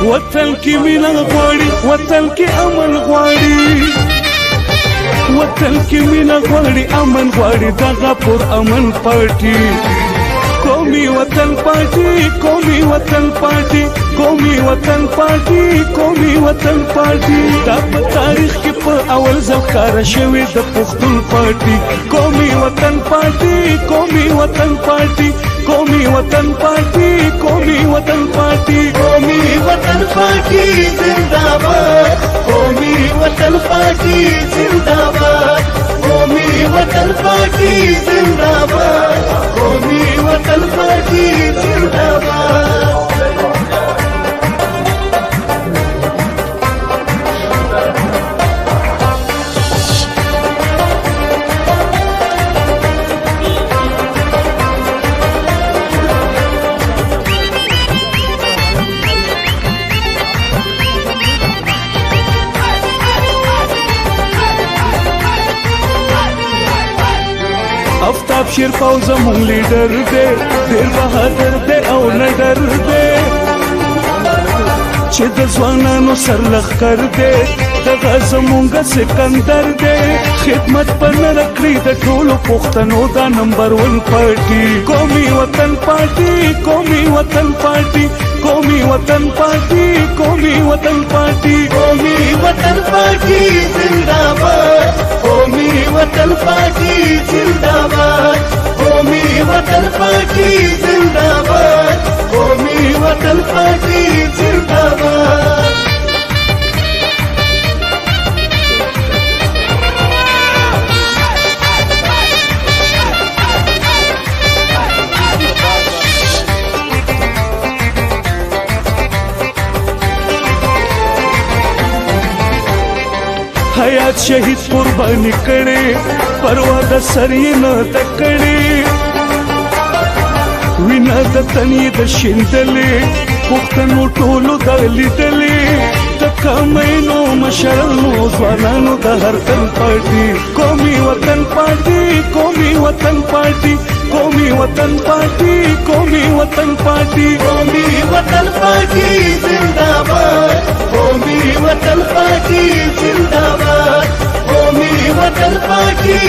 وطن کې مینه غواړي وطن کې امن غواړي وطن کې مینه غواړي امن غواړي دغه پر امن پارټي قومي وطن پارټي قومي وطن پارټي قومي وطن پارټي قومي وطن پارټي دا په تاریخ کې په اول ځل ښکاره شوې د پښتون پارټي قومي وطن پارټي قومي وطن پارټي قومي وطن پارټي قومي وطن پارټي قومي وطن پارټي زنده‌باد قومي وطن پارټي زنده‌باد قومي وطن پارټي زنده‌باد قومي وطن پارټي زنده‌باد افتاب شیر فوزه مونږ لیډر دی ډېر بهادر دی او نه ډر دی چې د ځوانانو سرلښکر دی دغه زمونږ سکندر دی خدمت په نه کړي د ټولو پښتنو دا نمبر 1 پارټي قومي وطن پارټي قومي وطن پارټي قومي وطن پارټي قومي وطن پارټي قومي وطن پارټي زنده‌باد قومي وطن پارټي زنده‌باد قومي وطن پارټي زنده‌باد قومي وطن پارټي زنده‌باد حیات شهید قربانی کړي پروا د سر یې نه تکړي وینا د تنې د شیندلې پښتنو ټولو د لیدلې د کمینو مشرانو ځوانانو د هر تن پارټي قومي وطن پارټي قومي وطن پارټي قومي وطن پارټي قومي وطن پارټي قومي وطن پارټي زنده‌باد قومي وطن پارټي زنده‌باد قومي وطن پارټي